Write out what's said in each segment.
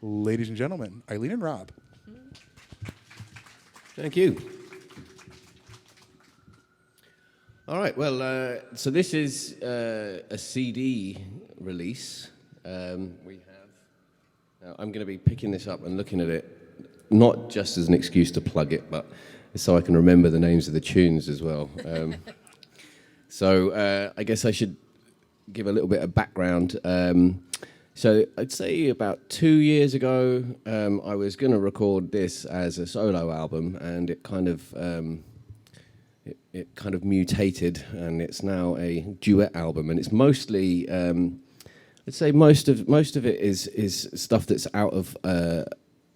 ladies and gentlemen, Eileen and Rob. Thank you. All right, well, so this is a CD release. We have. I'm going to be picking this up and looking at it, not just as an excuse to plug it, but so I can remember the names of the tunes as well. So I guess I should give a little bit of background. So I'd say about 2 years ago, I was going to record this as a solo album, and it kind of it kind of mutated, and it's now a duet album, and it's mostly I'd say most of it is stuff that's out of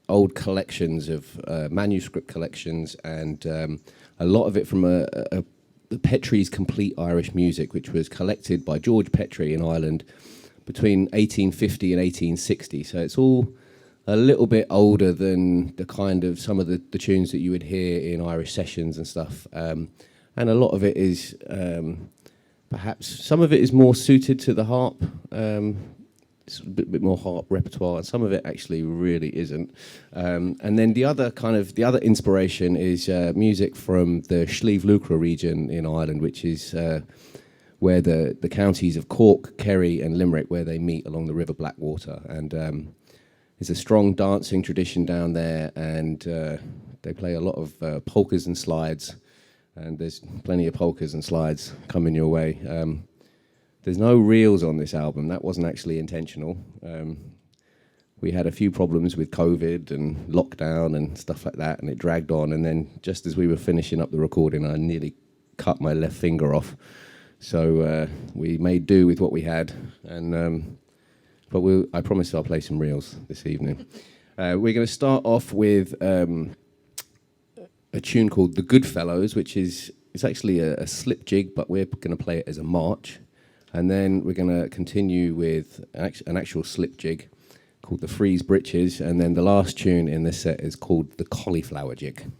old collections of manuscript collections, and a lot of it from the Petrie's Complete Irish Music, which was collected by George Petrie in Ireland between 1850 and 1860. So it's all a little bit older than the kind of some of the tunes that you would hear in Irish sessions and stuff. And a lot of it is perhaps some of it is more suited to the harp. It's a bit more harp repertoire, and some of it actually really isn't. And then the other inspiration is music from the Slieve Lucra region in Ireland, which is where the counties of Cork, Kerry and Limerick, where they meet along the River Blackwater. And there's a strong dancing tradition down there, and they play a lot of polkas and slides, and there's plenty of polkas and slides coming your way. There's no reels on this album. That wasn't actually intentional. We had a few problems with COVID and lockdown and stuff like that, and it dragged on. And then just as we were finishing up the recording, I nearly cut my left finger off. So we made do with what we had, and but I promise I'll play some reels this evening. We're going to start off with a tune called The Goodfellows, which is it's actually a slip jig, but we're going to play it as a march. And then we're going to continue with an actual slip jig called The Freeze Britches, and then the last tune in this set is called The Cauliflower Jig.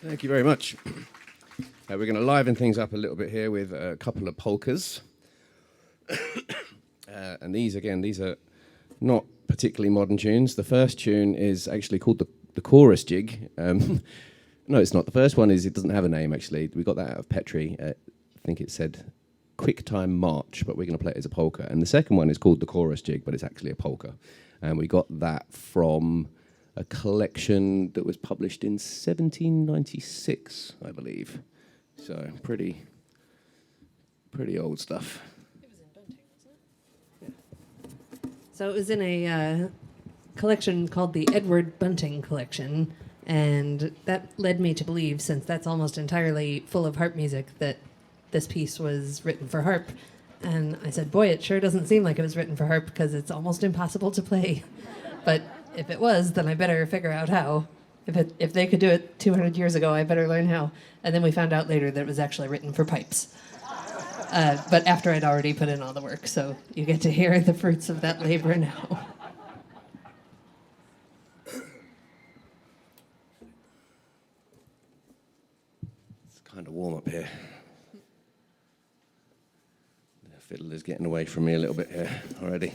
Thank you very much. We're going to liven things up a little bit here with a couple of polkas. And these are not particularly modern tunes. The first tune is actually called the Chorus Jig. No, it's not. The first one it doesn't have a name, actually. We got that out of Petri. I think it said Quick Time March, but we're going to play it as a polka. And the second one is called the Chorus Jig, but it's actually a polka. And we got that from a collection that was published in 1796, I believe. So pretty old stuff. It was in Bunting, wasn't it? Yeah. So it was in a collection called the Edward Bunting Collection, and that led me to believe, since that's almost entirely full of harp music, that this piece was written for harp. And I said, boy, it sure doesn't seem like it was written for harp, because it's almost impossible to play. But if it was, then I better figure out how. If they could do it 200 years ago, I better learn how. And then we found out later that it was actually written for pipes. But after I'd already put in all the work, so you get to hear the fruits of that labor now. It's kind of warm up here. The fiddle is getting away from me a little bit here already.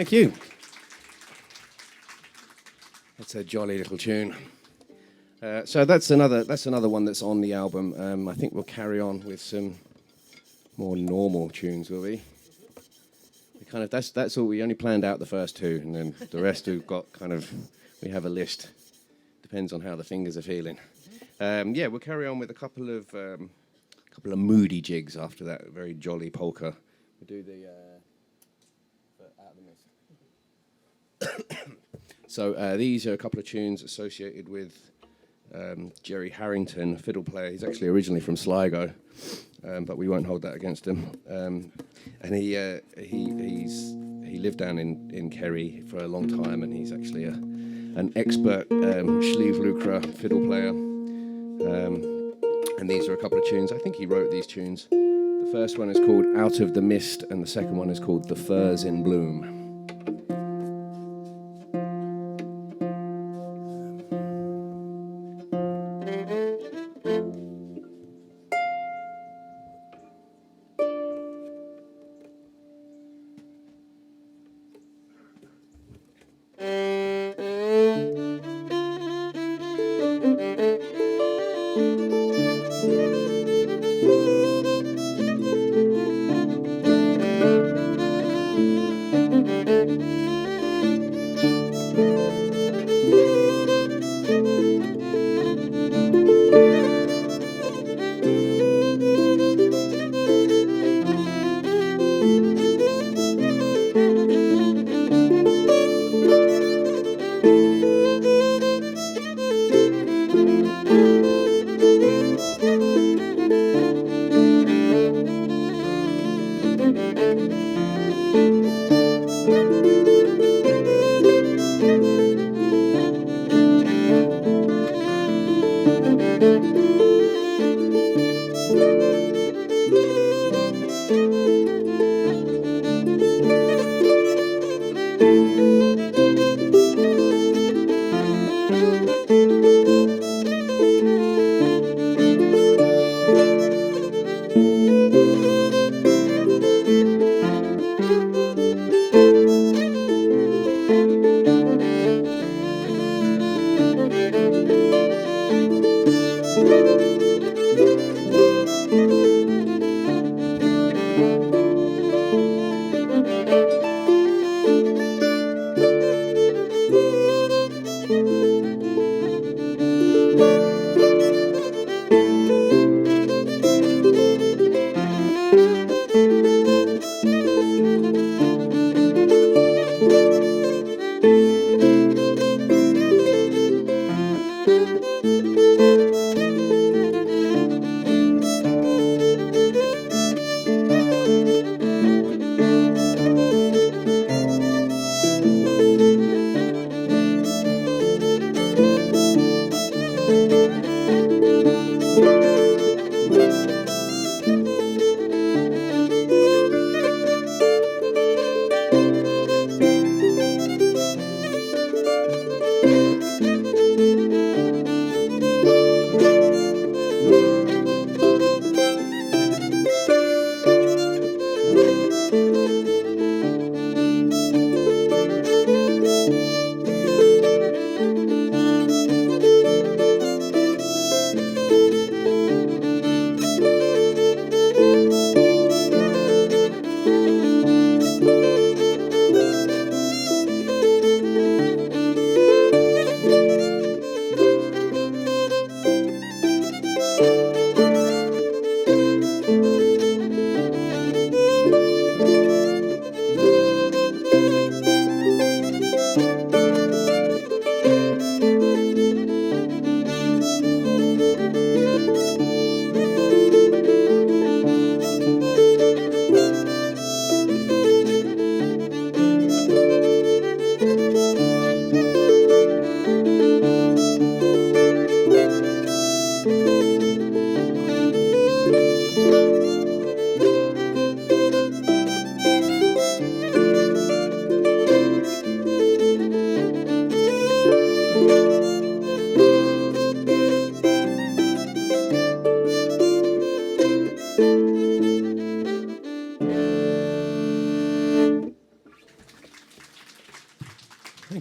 Thank you. It's a jolly little tune. So that's another one that's on the album. I think we'll carry on with some more normal tunes, will we? That's all. We only planned out the first two, and then the rest we've got we have a list. Depends on how the fingers are feeling. We'll carry on with a couple of moody jigs after that very jolly polka. We'll do the Out of the Mist. So these are a couple of tunes associated with Jerry Harrington, a fiddle player. He's actually originally from Sligo, but we won't hold that against him. And he lived down in Kerry for a long time, and he's actually an expert Schlieve fiddle player. And these are a couple of tunes. I think he wrote these tunes. The first one is called Out of the Mist, and the second one is called The Firs in Bloom.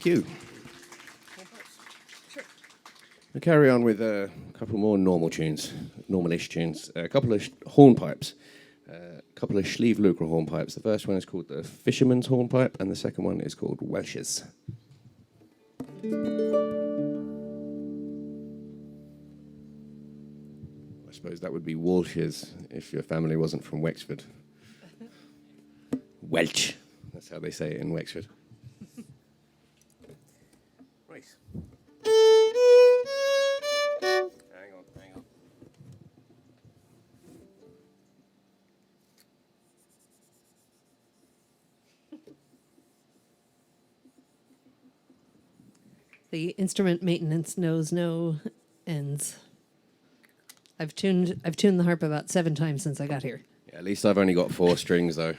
Thank you. We'll carry on with a couple more normalish tunes. A couple of hornpipes, a couple of sleeve lucre hornpipes. The first one is called the Fisherman's Hornpipe, and the second one is called Welsh's. I suppose that would be Walsh's if your family wasn't from Wexford. Welsh, that's how they say it in Wexford. Right. Hang on. The instrument maintenance knows no ends. I've tuned the harp about 7 times since I got here. Yeah, at least I've only got 4 strings though.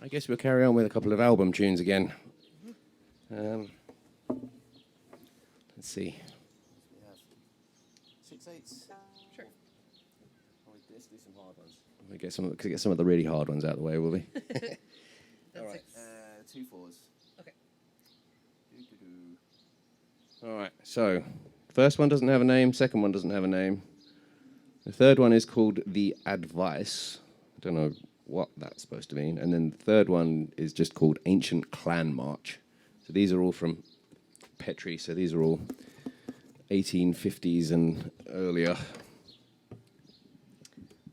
I guess we'll carry on with a couple of album tunes again. Let's see. We have 6/8. Sure. Let's do some hard ones. We get some of the really hard ones out of the way, will we? All right. 2 4s. Okay. All right. So, first one doesn't have a name. Second one doesn't have a name. The third one is called The Advice. I don't know what that's supposed to mean. And then the third one is just called Ancient Clan March. So these are all from Petrie. So these are all 1850s and earlier.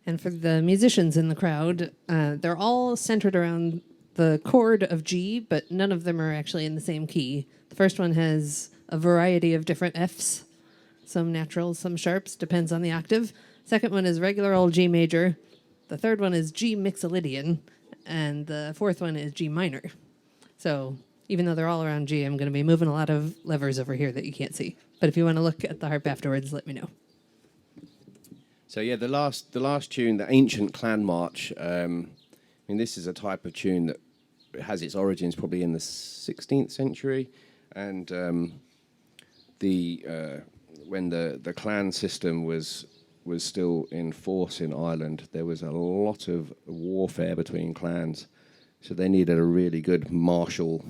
And for the musicians in the crowd, they're all centered around the chord of G, but none of them are actually in the same key. The first one has a variety of different Fs, some naturals, some sharps, depends on the octave. Second one is regular old G major. The third one is G mixolydian, and the fourth one is G minor. So even though they're all around G, I'm going to be moving a lot of levers over here that you can't see. But if you want to look at the harp afterwards, let me know. So yeah, the last tune, the Ancient Clan March. I mean, this is a type of tune that has its origins probably in the 16th century, and when the clan system was still in force in Ireland, there was a lot of warfare between clans, so they needed a really good martial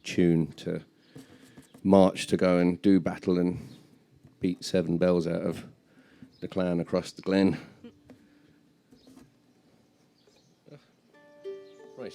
tune to march to go and do battle and beat 7 bells out of the clan across the glen. Right.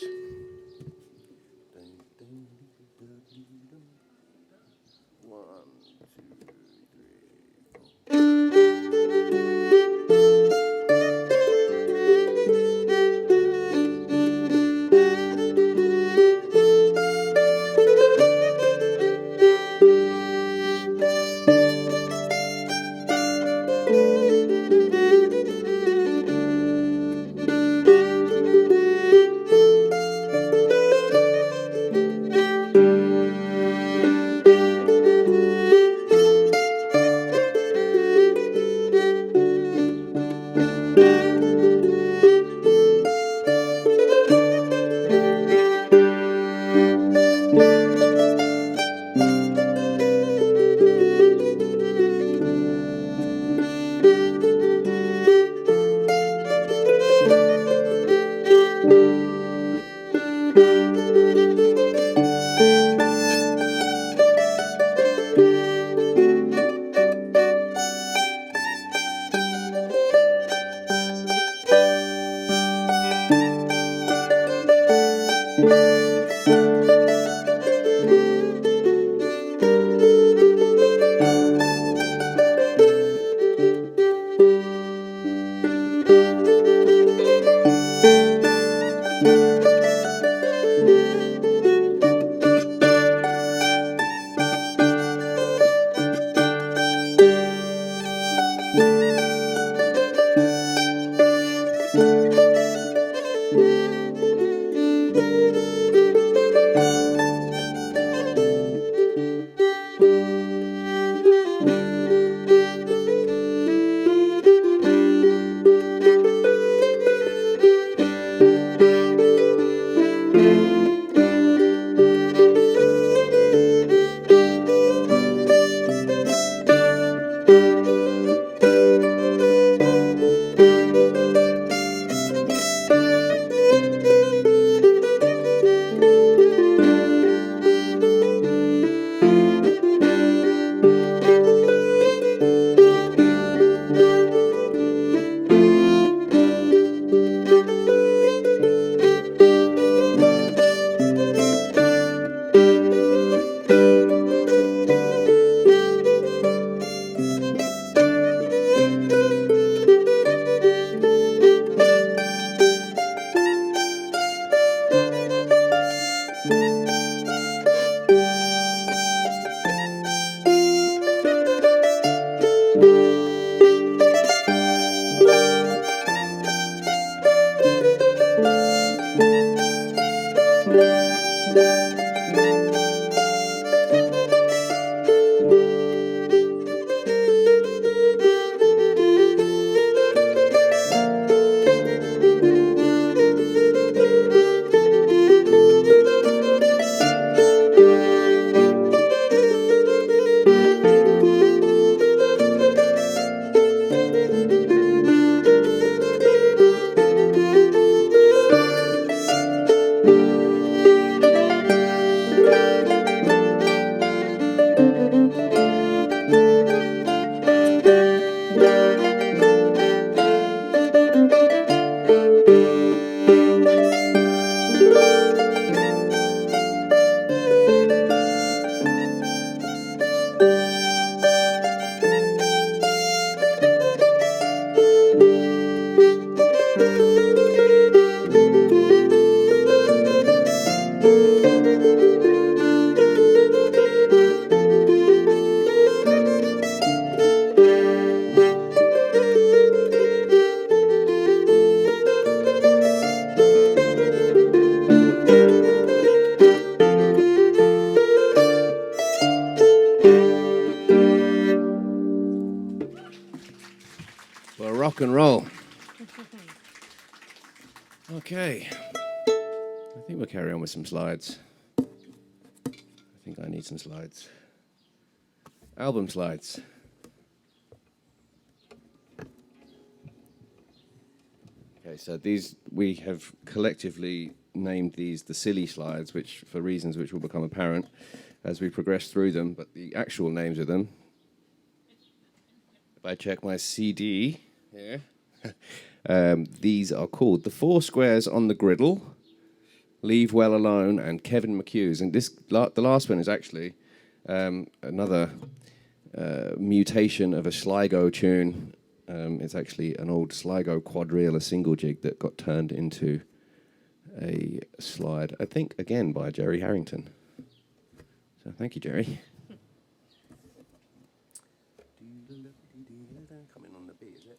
rock and roll. Okay. I think we'll carry on with some slides. I think I need some slides. Album slides. Okay, so these, we have collectively named these the silly slides, which for reasons which will become apparent as we progress through them, but the actual names of them, if I check my CD here, these are called The Four Squares on the Griddle, Leave Well Alone, and Kevin McHugh's. And this, the last one is actually another mutation of a Sligo tune. It's actually an old Sligo quadrille, a single jig that got turned into a slide, I think, again, by Jerry Harrington. So thank you, Jerry. Coming on the beat, is it?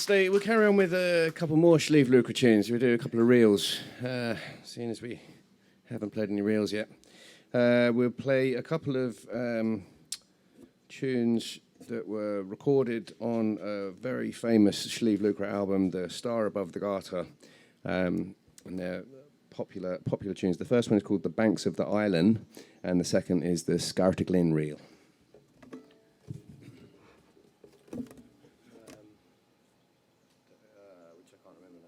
We'll carry on with a couple more Sleeve Lucre tunes. We'll do a couple of reels, seeing as we haven't played any reels yet. We'll play a couple of tunes that were recorded on a very famous Sleeve Lucre album, The Star Above the Garter. And they're popular tunes. The first one is called The Banks of the Island, and the second is the Scartaglin Reel. Which I can't remember now.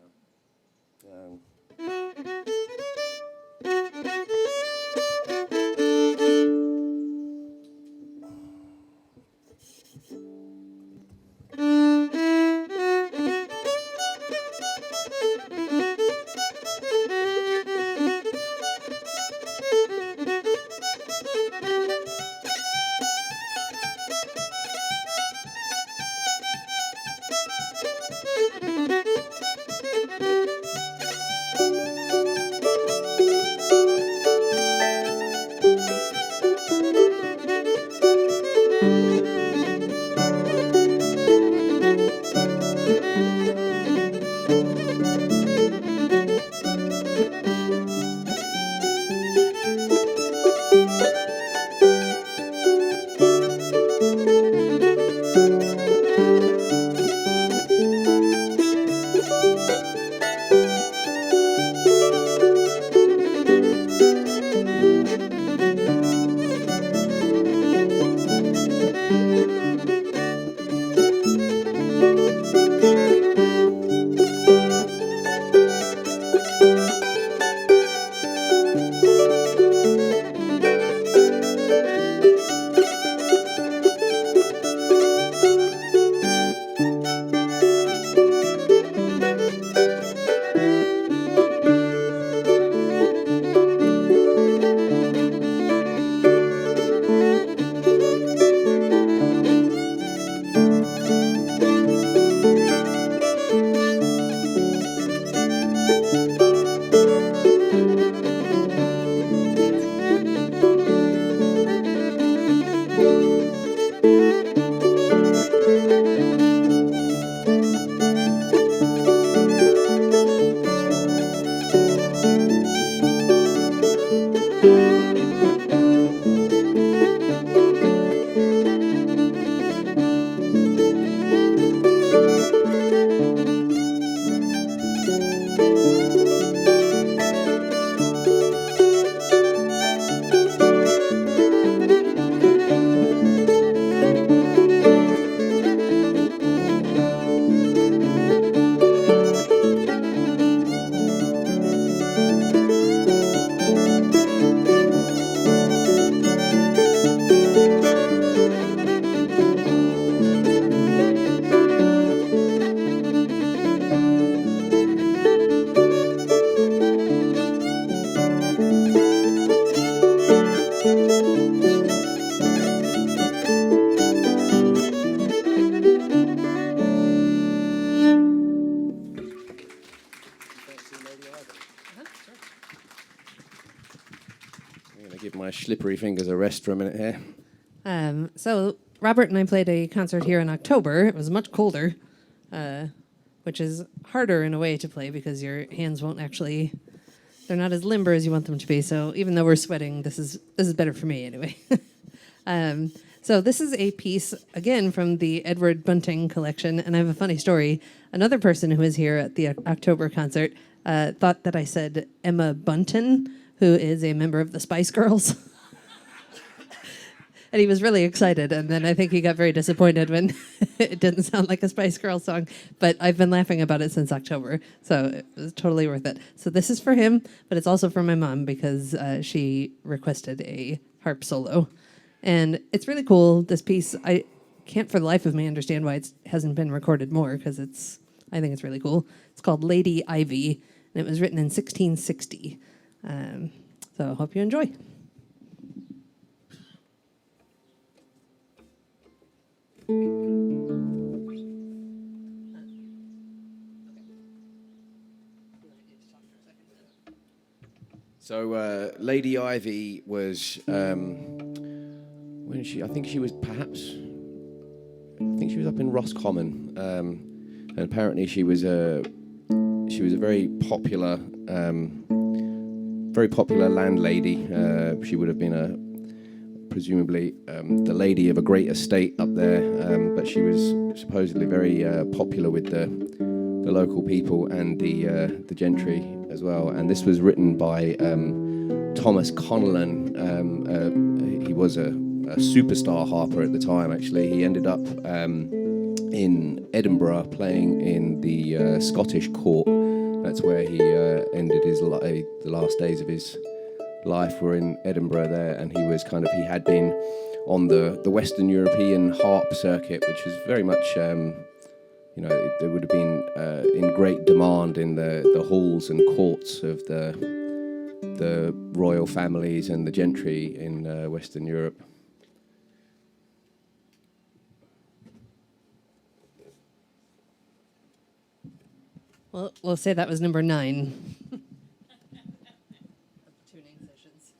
Slippery fingers a rest for a minute here. So Robert and I played a concert here in October. It was much colder, which is harder in a way to play because your hands won't actually, they're not as limber as you want them to be. So even though we're sweating, this is better for me anyway. So this is a piece, again, from the Edward Bunting collection, and I have a funny story. Another person who was here at the October concert thought that I said Emma Bunton, who is a member of the Spice Girls. And he was really excited, and then I think he got very disappointed when it didn't sound like a Spice Girls song. But I've been laughing about it since October, so it was totally worth it. So this is for him, but it's also for my mom because she requested a harp solo. And it's really cool, this piece. I can't for the life of me understand why it hasn't been recorded more, because I think it's really cool. It's called Lady Ivy, and it was written in 1660. So I hope you enjoy. So Lady Ivy was when she? I think she was up in Roscommon, and apparently she was a very popular landlady. She would have been presumably the lady of a great estate up there, but she was supposedly very popular with the local people and the gentry. as well. And this was written by Thomas Connellan. He was a superstar harper at the time, actually. He ended up in Edinburgh playing in the Scottish court. That's where he ended his the last days of his life were in Edinburgh there, and he had been on the Western European harp circuit, which was very much, there would have been in great demand in the halls and courts of the royal families and the gentry in Western Europe. Well, we'll say that was number 9. Tuning sessions.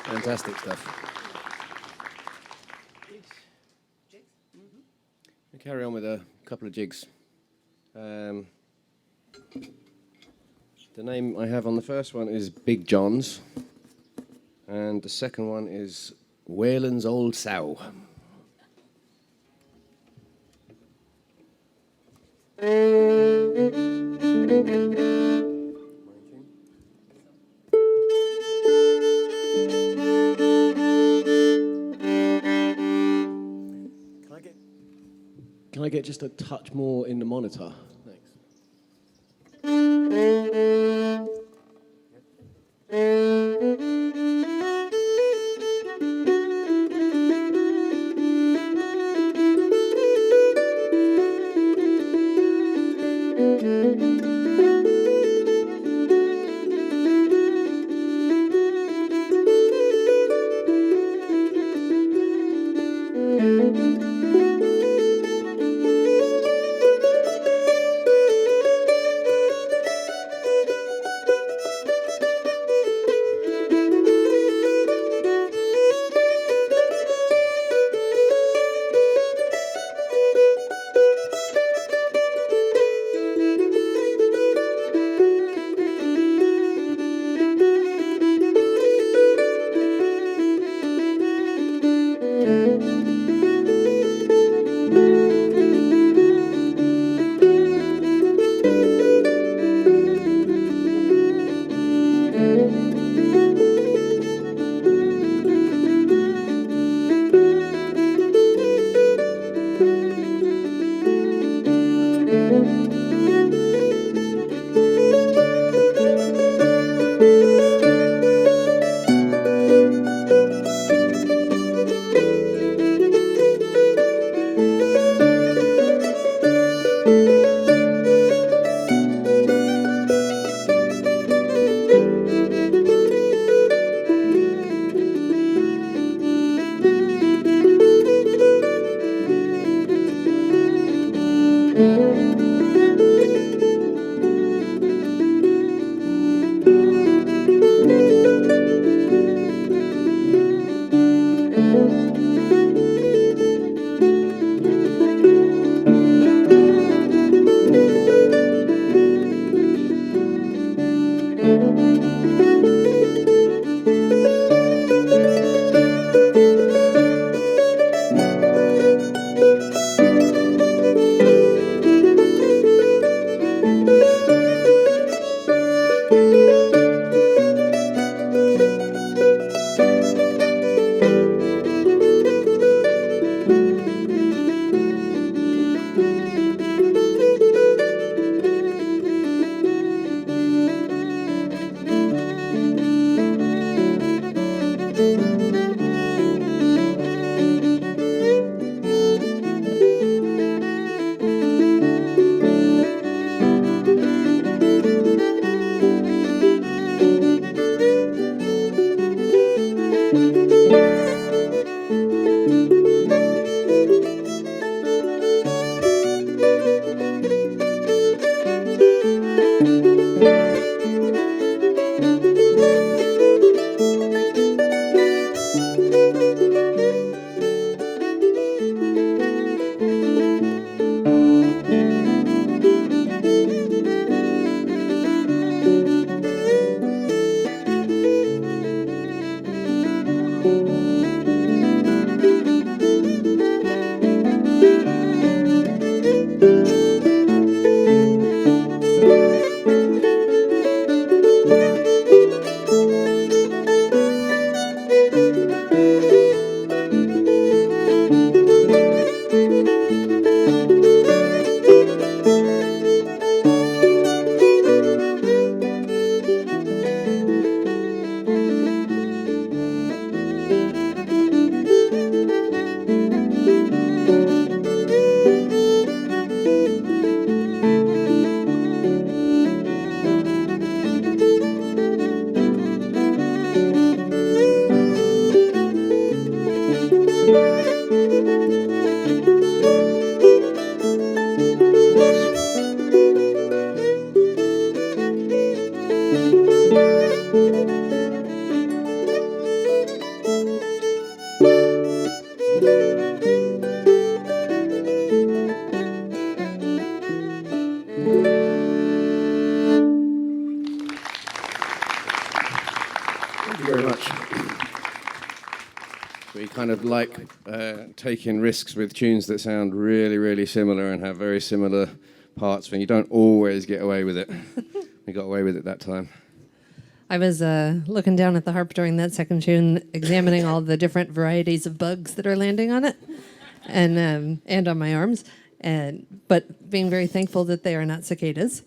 Fantastic stuff. We'll carry on with a couple of jigs. The name I have on the first one is Big John's, and the second one is Whalen's Old Sow. Can I get just a touch more in the monitor? Thanks. We kind of like taking risks with tunes that sound really, really similar and have very similar parts, when you don't always get away with it. We got away with it that time. I was looking down at the harp during that second tune, examining all the different varieties of bugs that are landing on it, and on my arms, but being very thankful that they are not cicadas.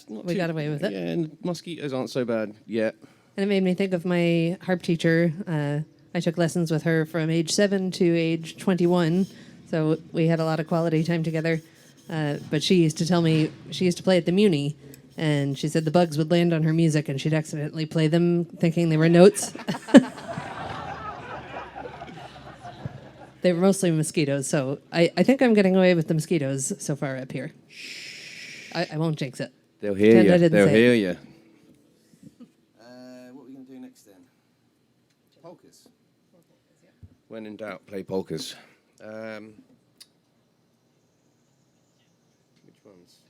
We got away with it. Yeah, and mosquitoes aren't so bad yet. And it made me think of my harp teacher. I took lessons with her from age 7 to age 21, so we had a lot of quality time together. But she used to tell me, she used to play at the Muni, and she said the bugs would land on her music and she'd accidentally play them thinking they were notes. They were mostly mosquitoes, so I think I'm getting away with the mosquitoes so far up here. I won't jinx it. They'll hear you. They'll hear you. What are we going to do next then? Polkas. When in doubt, play polkas. Which ones?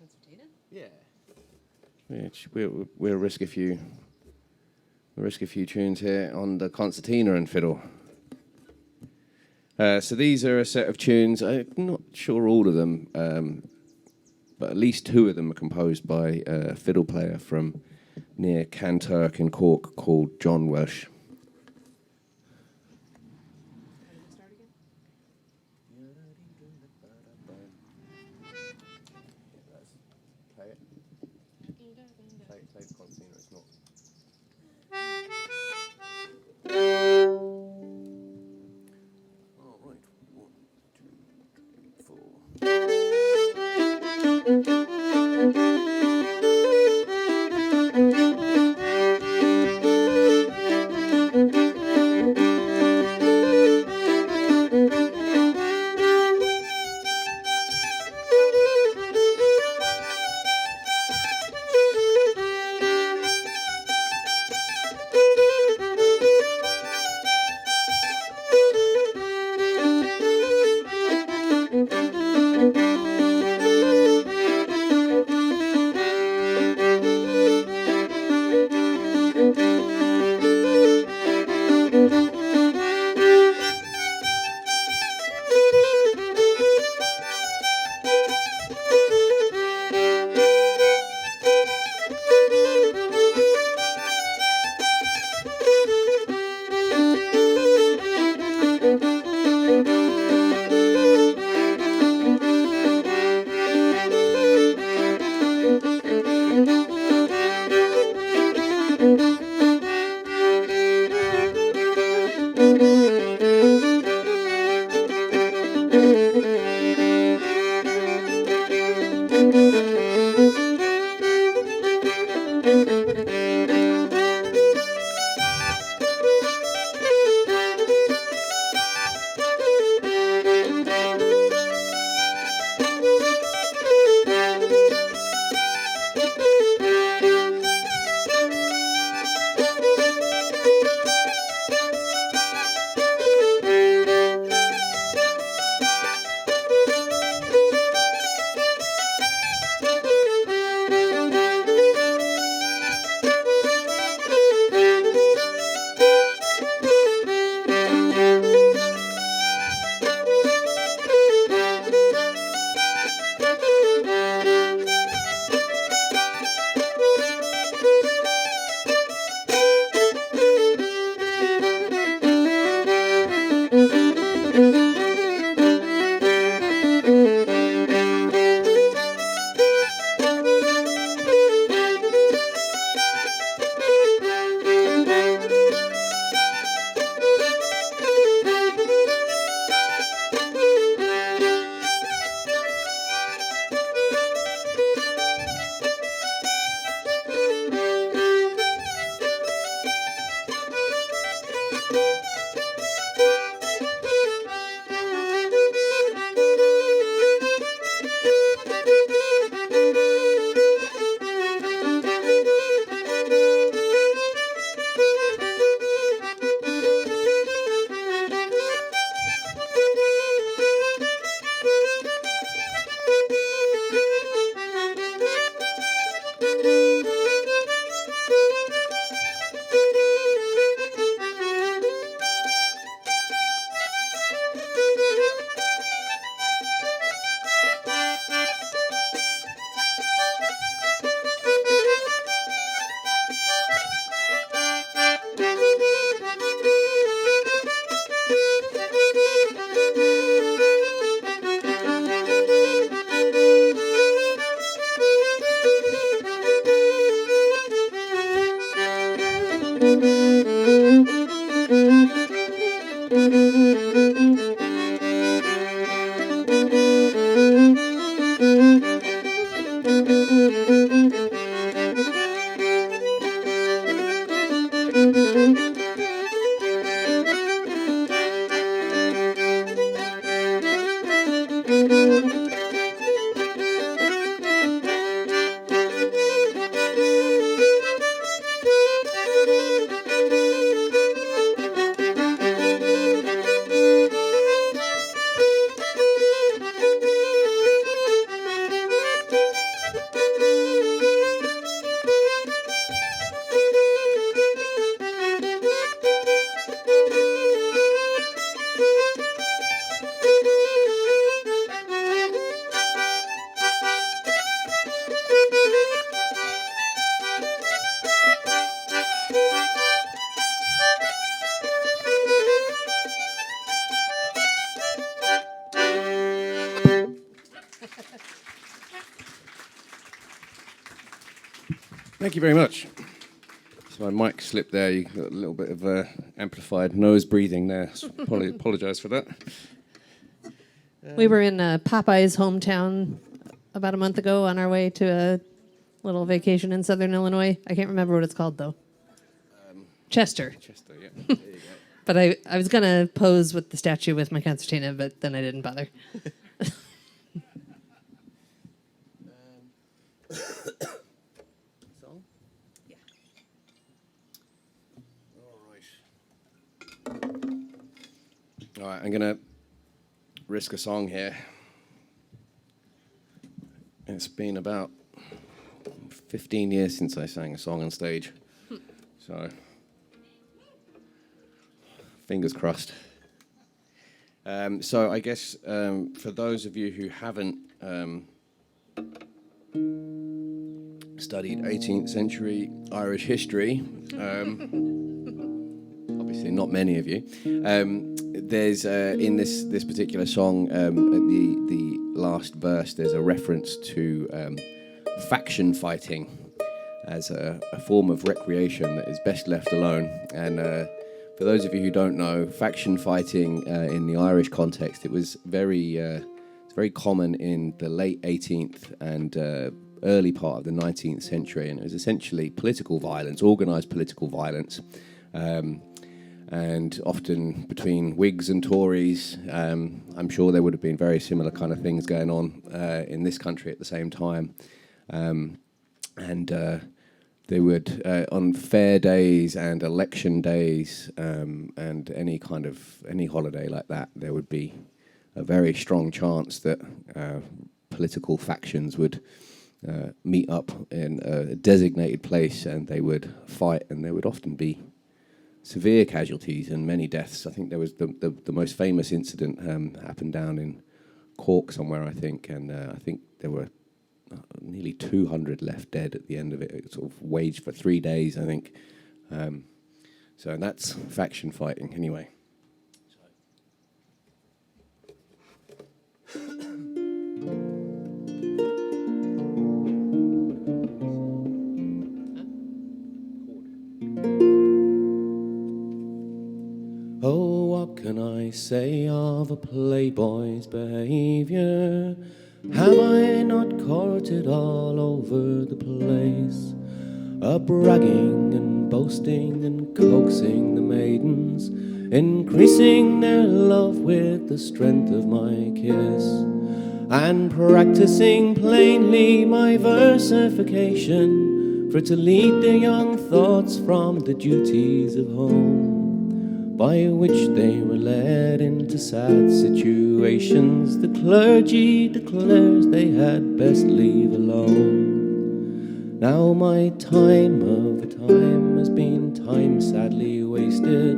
Yeah. We'll risk a few. We'll risk a few tunes here on the concertina and fiddle. So these are a set of tunes. I'm not sure all of them, but at least 2 of them are composed by a fiddle player from near Kanturk in Cork called John Welsh. Thank you very much. So my mic slipped there. You got a little bit of amplified nose breathing there. So apologise for that. We were in Popeye's hometown about a month ago on our way to a little vacation in southern Illinois. I can't remember what it's called, though. Chester. Chester, yeah. There you go. But I was going to pose with the statue with my concertina, but then I didn't bother. Song? Yeah. All right, I'm going to risk a song here. It's been about 15 years since I sang a song on stage. So Fingers crossed. So I guess for those of you who haven't studied 18th century Irish history, obviously not many of you, there's in this particular song, at the last verse, there's a reference to faction fighting as a form of recreation that is best left alone. And for those of you who don't know, faction fighting in the Irish context, it was very common in the late 18th and early part of the 19th century, and it was essentially political violence, organised political violence, and often between Whigs and Tories. I'm sure there would have been very similar kind of things going on in this country at the same time. They would, on fair days and election days, and any holiday like that, there would be a very strong chance that political factions would meet up in a designated place, and they would fight, and there would often be severe casualties and many deaths. I think there was the most famous incident happened down in Cork somewhere, I think, and I think there were nearly 200 left dead at the end of it. It sort of waged for 3 days, I think. So that's faction fighting, anyway. Oh, what can I say of a playboy's behaviour? Have I not courted all over the place, bragging and boasting and coaxing the maidens, increasing their love with the strength of my kiss, and practising plainly my versification, for to lead their young thoughts from the duties of home, by which they were led into sad situations the clergy declares they had best leave alone. Now my time of a time has been time sadly wasted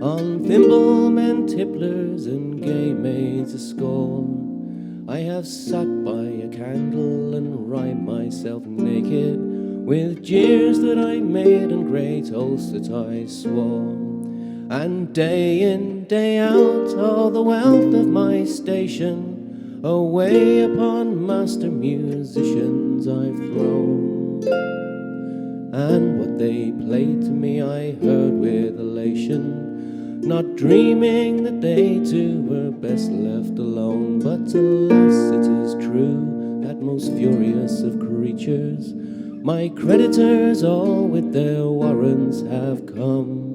on thimblemen, tipplers, and gay maids a score. I have sat by a candle and rhymed myself naked with jeers that I made and great oaths that I swore. And day in, day out, all the wealth of my station away upon master musicians I've thrown. And what they played to me I heard with elation, not dreaming that they too were best left alone. But alas, it is true, that most furious of creatures, my creditors all with their warrants have come,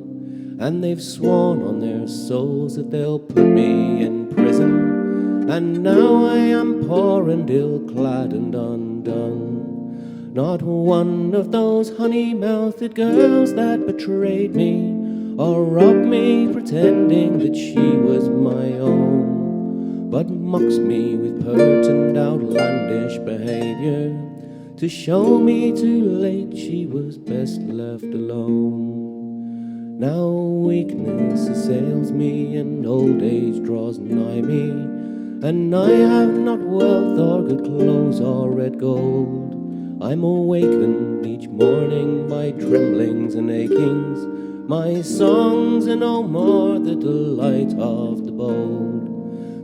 and they've sworn on their souls that they'll put me in prison. And now I am poor and ill-clad and undone. Not one of those honey-mouthed girls that betrayed me or robbed me pretending that she was my own, but mocks me with pert and outlandish behaviour, to show me too late she was best left alone. Now weakness assails me and old age draws nigh me, and I have not wealth or good clothes or red gold. I'm awakened each morning by tremblings and achings, my songs are no more the delight of the bold.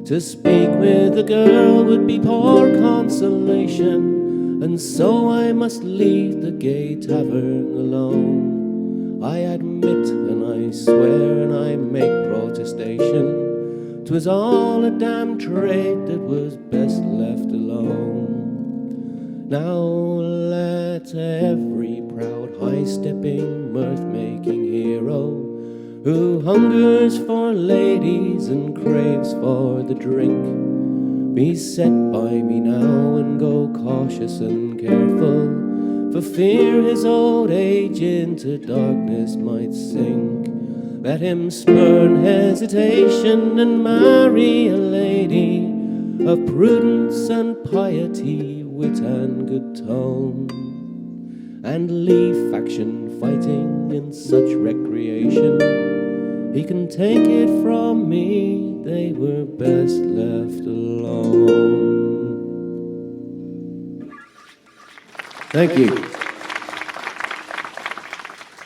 To speak with a girl would be poor consolation, and so I must leave the gay tavern alone. I admit and I swear and I make protestation, 'twas all a damn trade that was best left alone. Now let every proud, high-stepping, mirth-making hero, who hungers for ladies and craves for the drink, be set by me now and go cautious and careful, for fear his old age into darkness might sink. Let him spurn hesitation and marry a lady of prudence and piety, wit and good tone, and leave faction fighting in such recreation He can take it from me, they were best left alone. Thank you.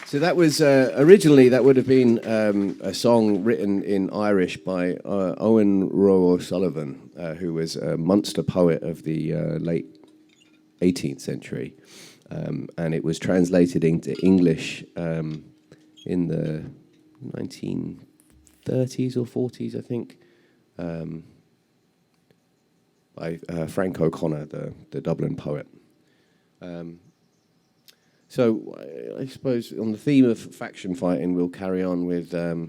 So that was, originally that would have been a song written in Irish by Owen Roe O'Sullivan, who was a Munster poet of the late 18th century. And it was translated into English in the 1930s or 40s, I think, by Frank O'Connor, the Dublin poet. So I suppose on the theme of faction fighting, we'll carry on with a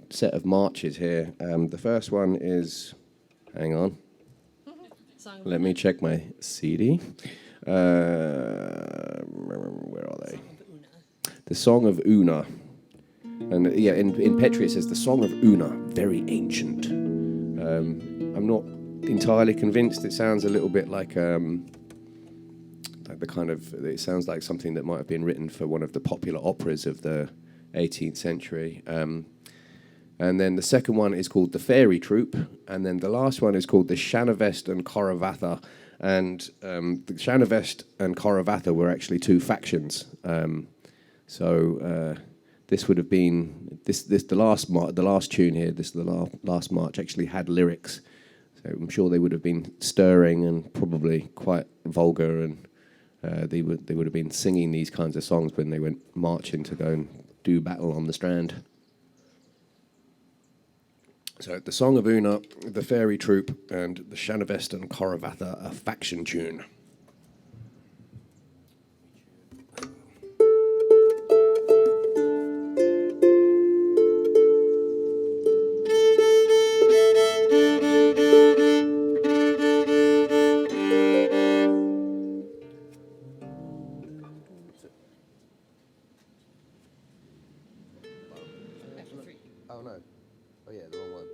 set of marches here. The first one is, hang on, let me check my CD. Where are they? The Song of Una. And yeah, in Petri it says the Song of Una, very ancient. I'm not entirely convinced. It sounds a little bit like the kind of, it sounds like something that might have been written for one of the popular operas of the 18th century. And then the second one is called the Fairy Troop, and then the last one is called the Shanavest and Coravatha. And the Shanavest and Coravatha were actually two factions. This would have been the last tune here. This the last march actually had lyrics, so I'm sure they would have been stirring and probably quite vulgar, and they would have been singing these kinds of songs when they went marching to go and do battle on the Strand. So the Song of Una, the Fairy Troop, and the Shanavest and Coravatha, a faction tune. Oh no. Oh yeah, the wrong one.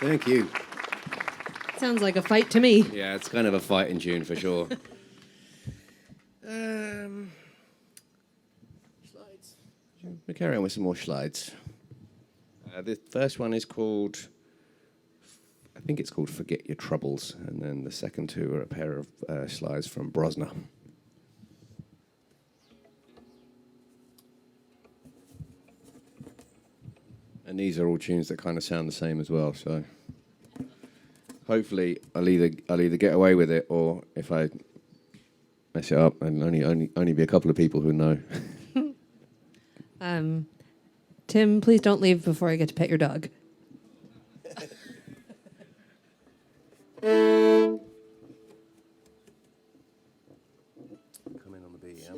Thank you. Sounds like a fight to me. Yeah, it's kind of a fighting tune for sure. Slides. We'll carry on with some more slides. The first one is called, I think it's called Forget Your Troubles, and then the second two are a pair of slides from Brosna. And these are all tunes that kind of sound the same as well, so hopefully I'll either get away with it, or if I mess it up, and only be a couple of people who know. Tim, please don't leave before I get to pet your dog. Come in on the beat, yeah?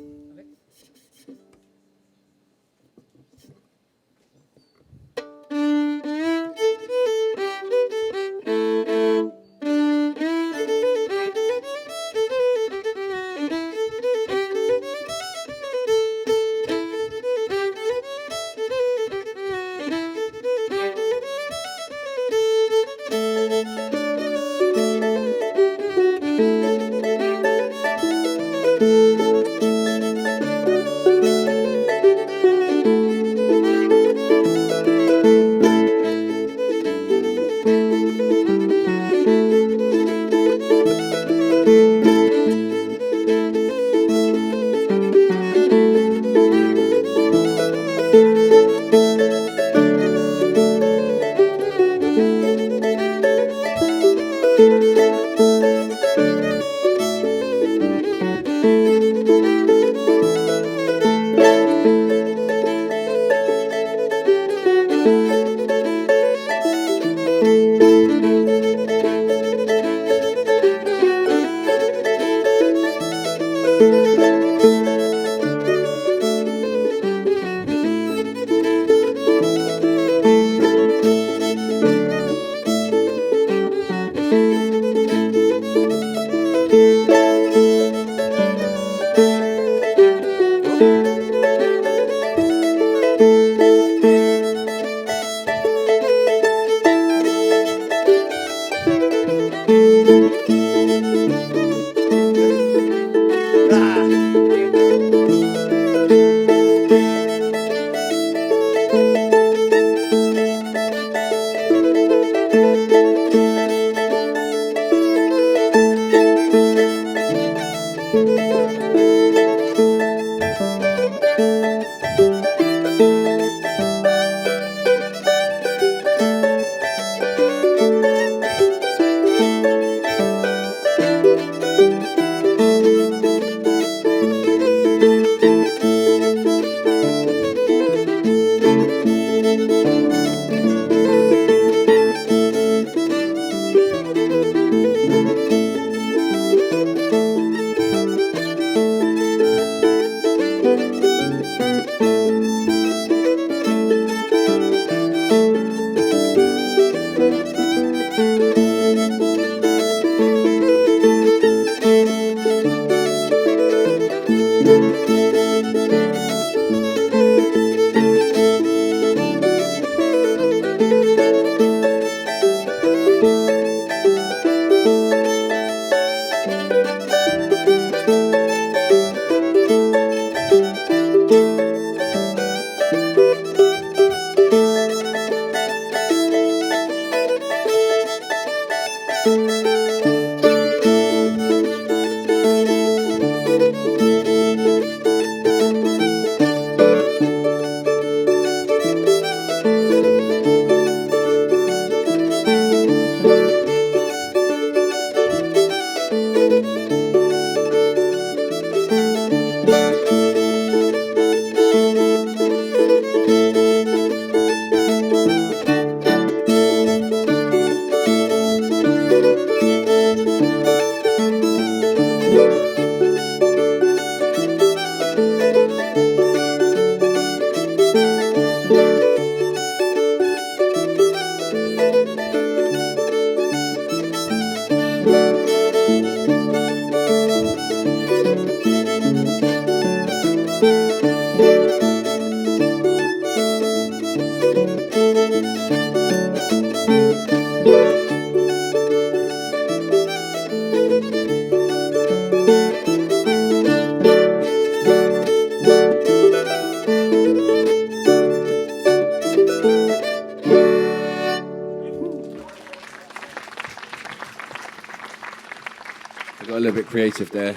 bit creative there.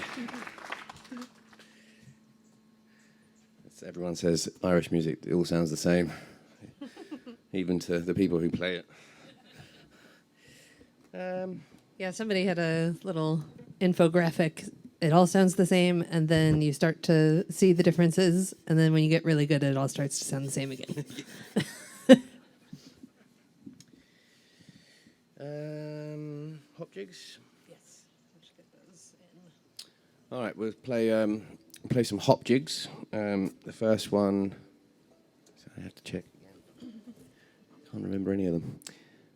As everyone says, Irish music, it all sounds the same, even to the people who play it. Yeah, somebody had a little infographic. It all sounds the same, and then you start to see the differences, and then when you get really good, it all starts to sound the same again. Hop jigs. Yes, let's get those in. All right, we'll play some hop jigs. The first one, so I have to check again. Can't remember any of them.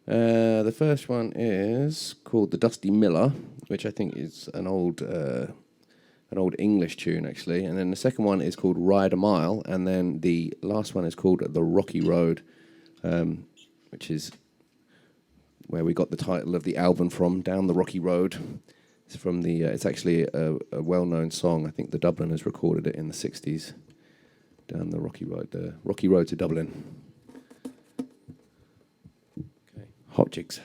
The first one is called the Dusty Miller, which I think is an old English tune actually, and then the second one is called Ride a Mile, and then the last one is called The Rocky Road, which is where we got the title of the album from, Down the Rocky Road. It's from the. It's actually a well-known song. I think the Dubliners recorded it in the '60s. Down the Rocky Road to Dublin. Okay, hop jigs.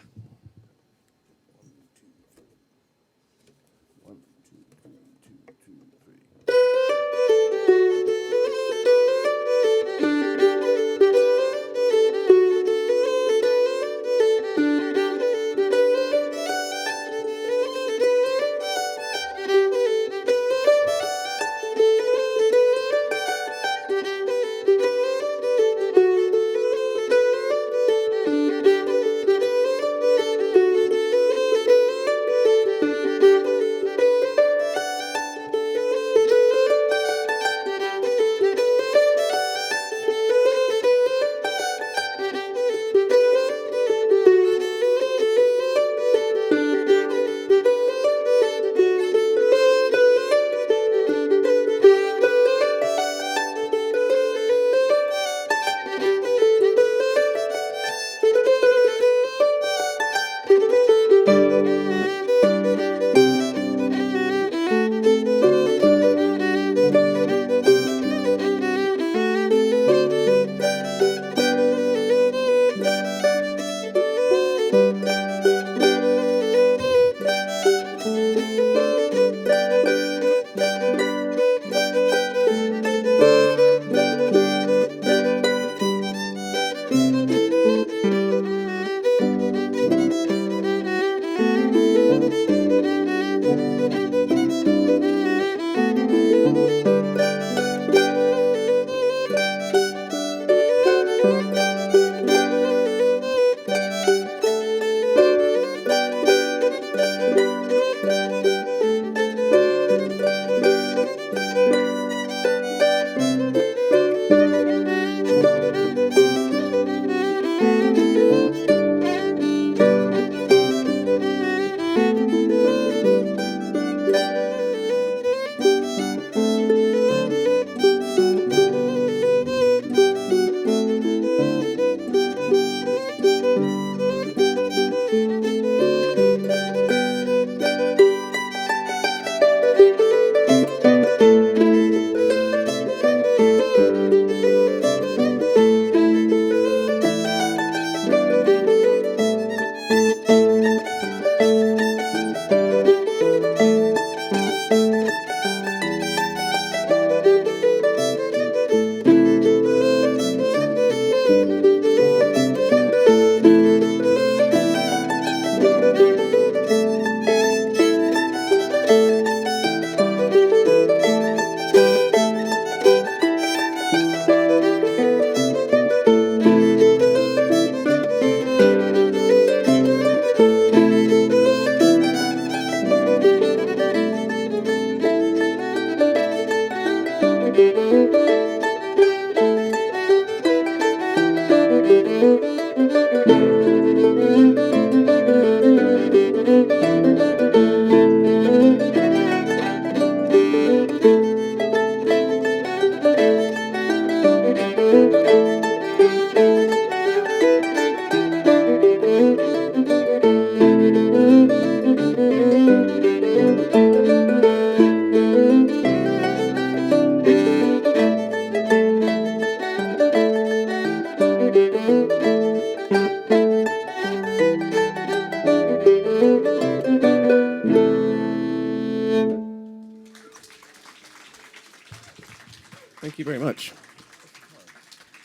very much.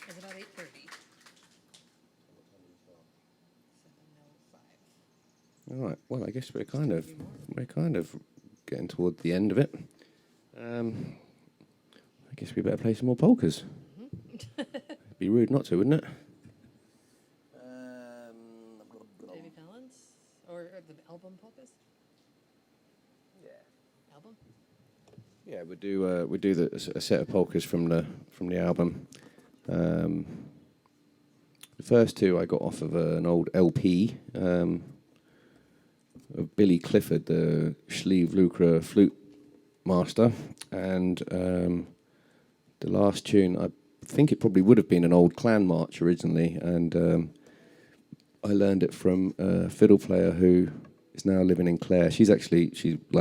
It's about 8:30. 7:05. All right. Well, I guess we're kind of getting toward the end of it. I guess we better play some more polkas. It'd be rude not to, wouldn't it? David Collins? Or the album polkas? Yeah. Album? Yeah, we do a set of polkas from the album. The first two I got off of an old LP of Billy Clifford, the Schlieve Lucre flute master, and the last tune, I think it probably would have been an old clan march originally, and I learned it from a fiddle player who is now living in Clare. She's like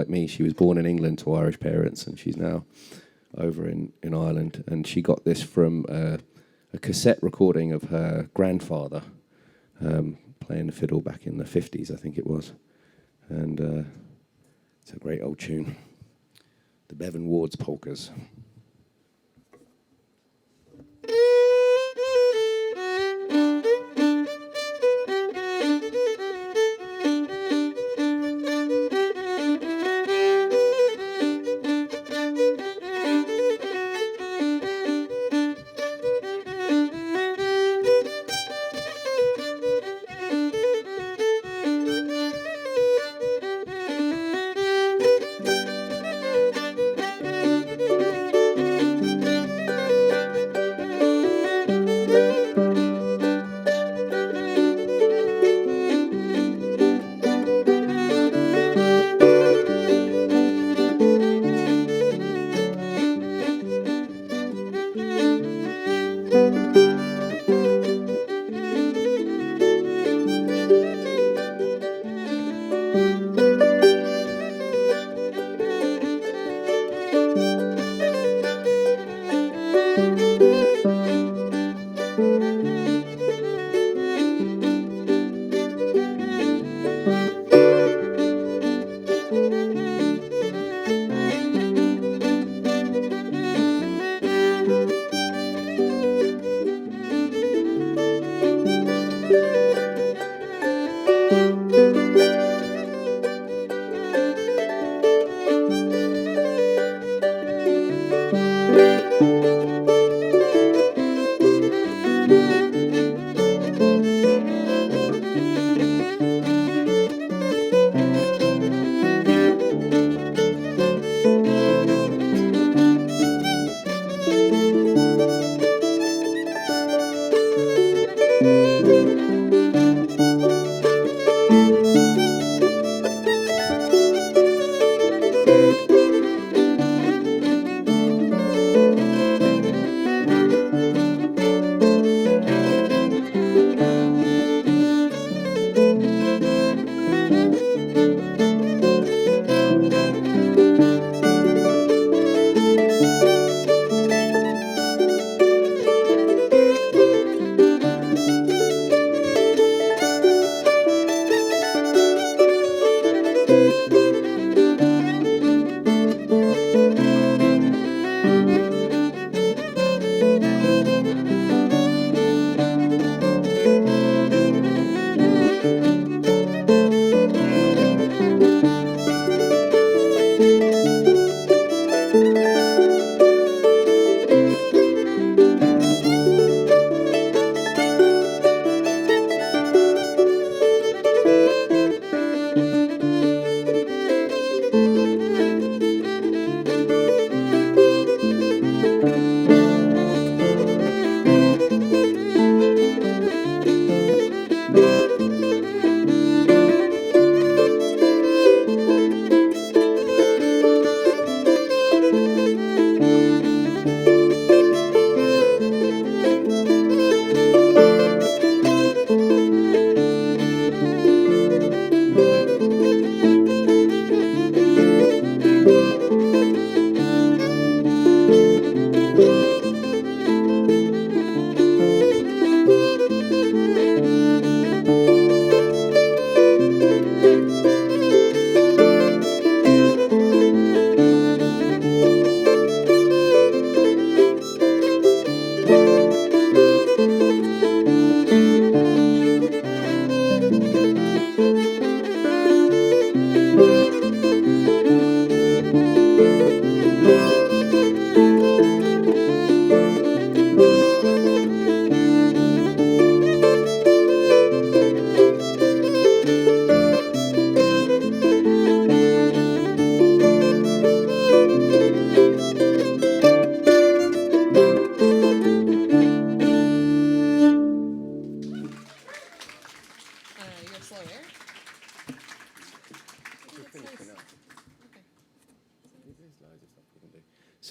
me, she was born in England to Irish parents, and she's now over in Ireland, and she got this from a cassette recording of her grandfather playing the fiddle back in the 50s, I think it was. And it's a great old tune. The Bevan Ward's Polkas.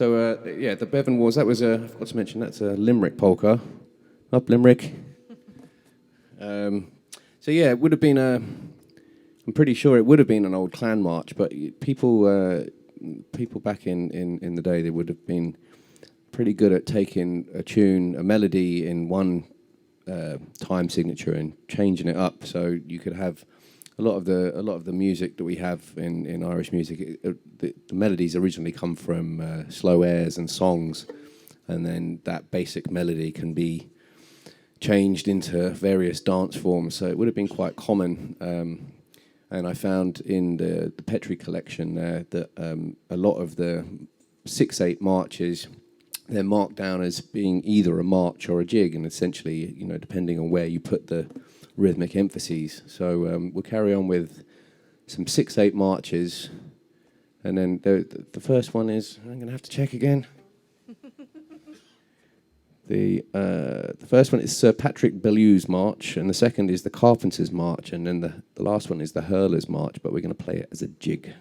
So, yeah, the Bevan Wars, that was I forgot to mention, that's a Limerick polka. Up Limerick. So, yeah, it would have been I'm pretty sure it would have been an old clan march, but people back in the day, they would have been pretty good at taking a tune, a melody in one time signature and changing it up. So you could have a lot of the music that we have in Irish music. The melodies originally come from slow airs and songs, and then that basic melody can be changed into various dance forms. So it would have been quite common. And I found in the Petrie collection there that a lot of the 6/8 marches, they're marked down as being either a march or a jig, and essentially, depending on where you put the rhythmic emphases. So we'll carry on with some 6/8 marches, and then the first one is, I'm going to have to check again. The first one is Sir Patrick Bellew's March, and the second is the Carpenter's March, and then the last one is the Hurler's March, but we're going to play it as a jig.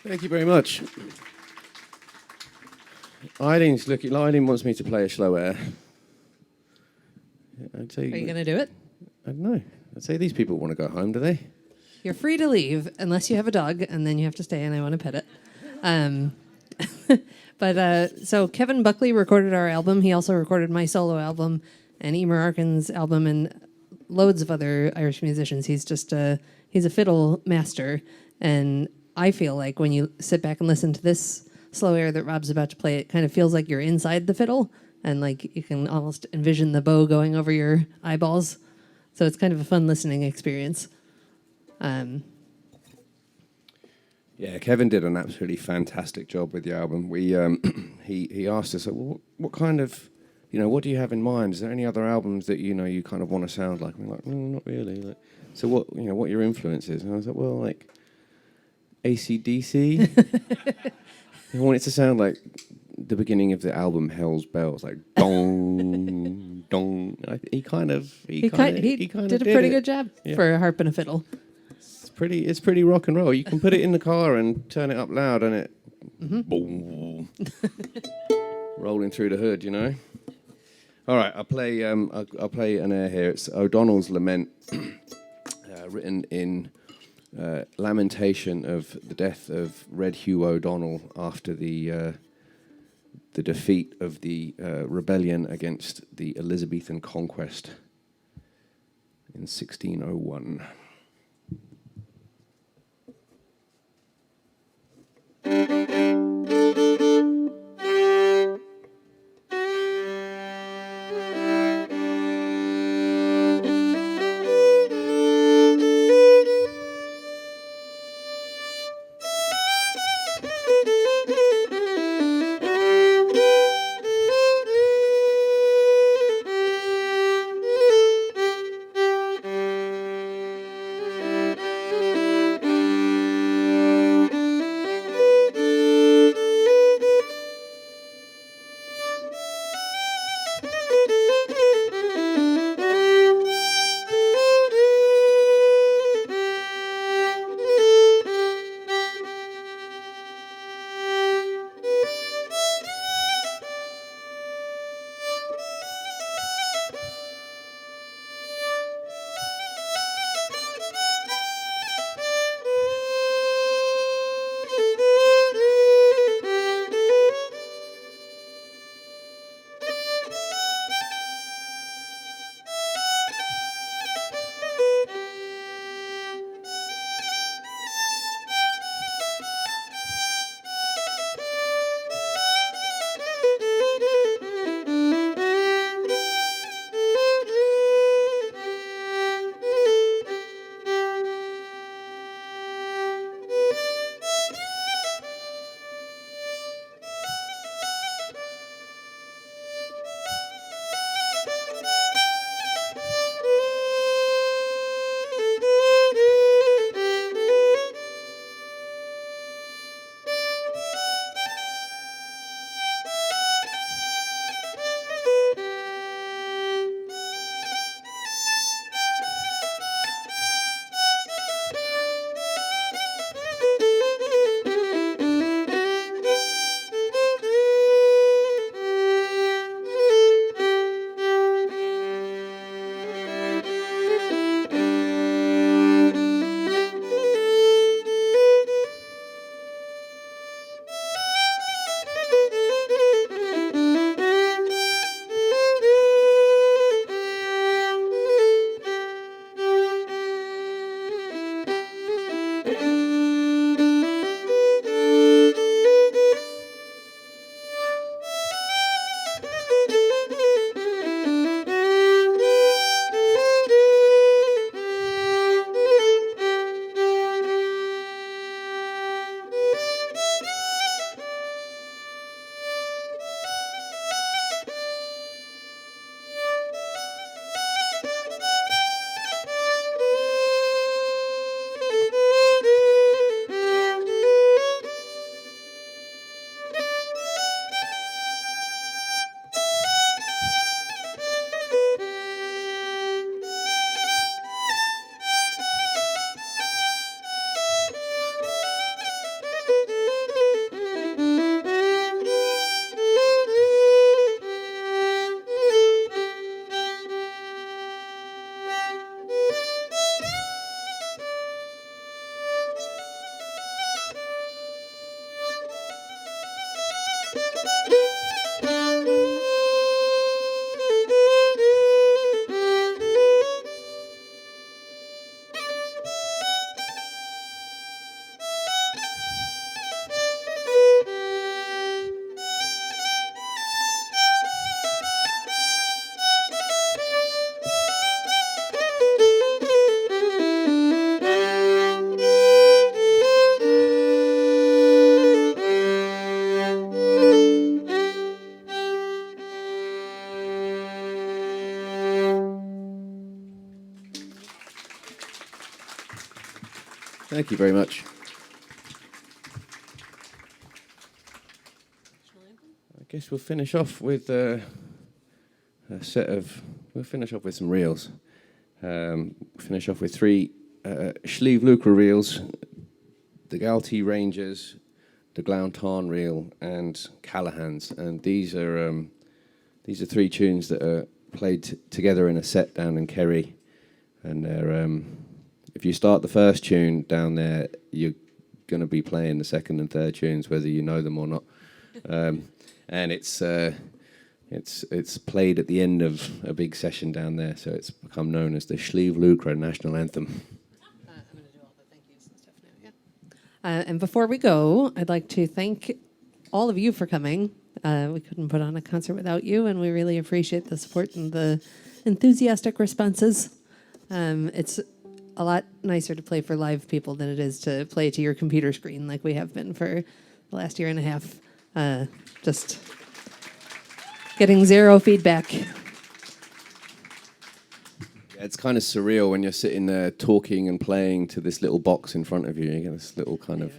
Thank you very much. Eileen wants me to play a slow air. I'd say, Are you going to do it? I don't know. I'd say these people want to go home, do they? You're free to leave unless you have a dog, and then you have to stay, and I want to pet it. So Kevin Buckley recorded our album. He also recorded my solo album and Emer Arkin's album and loads of other Irish musicians. He's just he's a fiddle master, and I feel like when you sit back and listen to this slow air that Rob's about to play, it kind of feels like you're inside the fiddle, and like you can almost envision the bow going over your eyeballs. So it's kind of a fun listening experience. Yeah, Kevin did an absolutely fantastic job with the album. We he asked us, well, what kind of, what do you have in mind? Is there any other albums that you kind of want to sound like? And we're like, not really. Like, so what what your influence is? And I was like, well, like AC/DC. I want it to sound like the beginning of the album Hell's Bells, like dong dong. He kind of did a pretty good job for a harp and a fiddle. It's pretty rock and roll. You can put it in the car and turn it up loud, and it boom, rolling through the hood. All right, I'll play an air here. It's O'Donnell's Lament, written in lamentation of the death of Red Hugh O'Donnell after the defeat of the rebellion against the Elizabethan conquest in 1601. Thank you very much. I guess we'll finish off with a set of. We'll finish off with some reels. Finish off with 3 Sleeve Lucre reels, the Galtee Rangers, the Glountarn reel, and Callahan's. And these are 3 tunes that are played together in a set down in Kerry. And they're if you start the first tune down there, you're going to be playing the second and third tunes, whether you know them or not. And it's played at the end of a big session down there, so it's become known as the Sleeve Lucre National Anthem. I'm going to do all the thank yous and stuff now, yeah. And before we go, I'd like to thank all of you for coming. We couldn't put on a concert without you, and we really appreciate the support and the enthusiastic responses. It's a lot nicer to play for live people than it is to play to your computer screen like we have been for the last year and a half. Just getting 0 feedback. Yeah, it's kind of surreal when you're sitting there talking and playing to this little box in front of you. You get this little kind of,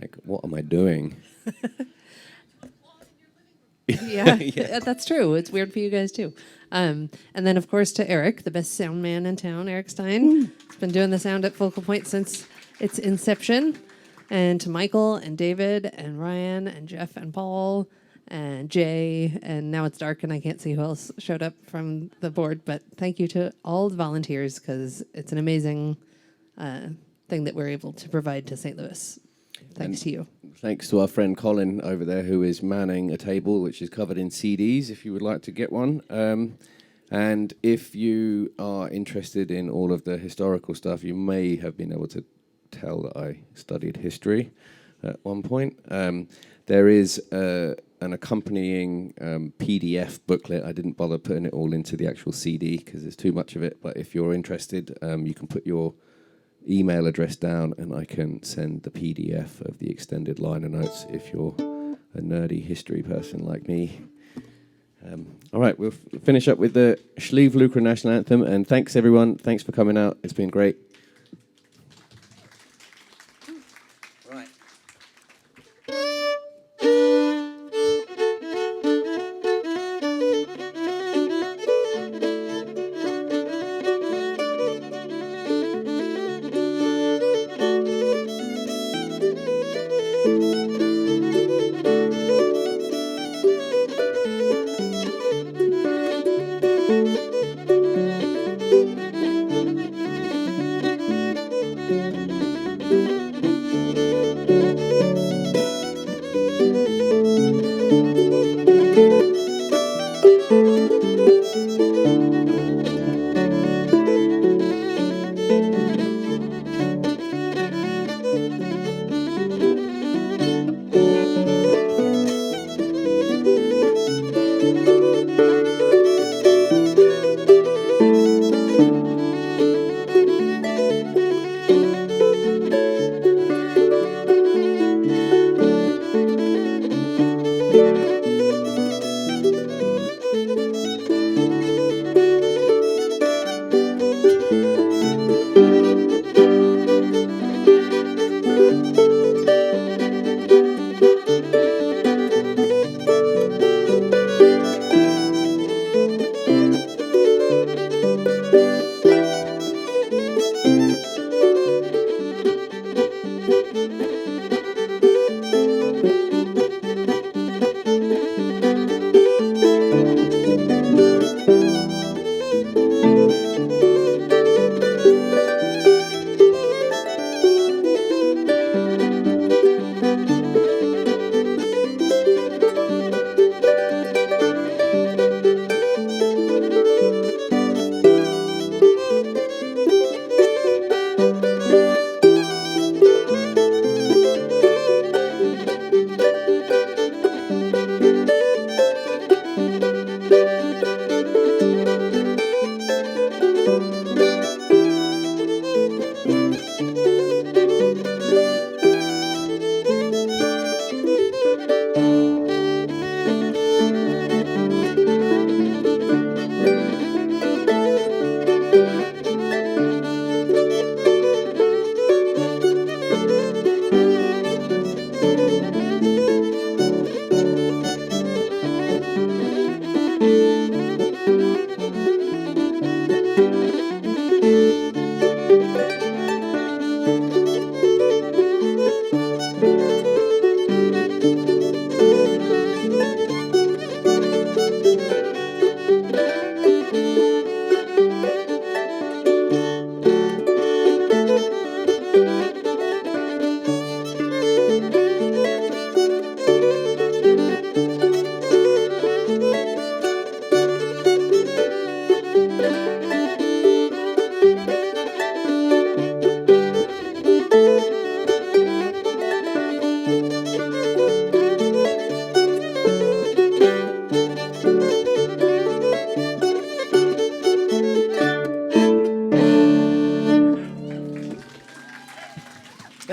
like, what am I doing? Yeah, that's true. It's weird for you guys too. And then, of course, to Eric, the best sound man in town, Eric Stein. He's been doing the sound at Focal Point since its inception. And to Michael and David and Ryan and Jeff and Paul and Jay. And now it's dark and I can't see who else showed up from the board. But thank you to all the volunteers, because it's an amazing thing that we're able to provide to St. Louis. Thanks to you. Thanks to our friend Colin over there, who is manning a table which is covered in CDs, if you would like to get one. And if you are interested in all of the historical stuff, you may have been able to tell that I studied history at one point. There is an accompanying PDF booklet. I didn't bother putting it all into the actual CD because there's too much of it. But if you're interested, you can put your email address down and I can send the PDF of the extended liner notes if you're a nerdy history person like me. All right, we'll finish up with the Sleeve Lucre National Anthem, and thanks everyone. Thanks for coming out. It's been great. Right.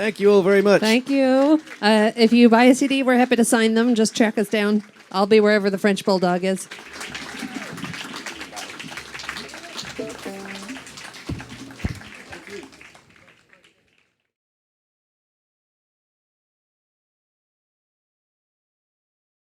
Thank you all very much. Thank you. If you buy a CD, we're happy to sign them. Just track us down. I'll be wherever the French Bulldog is.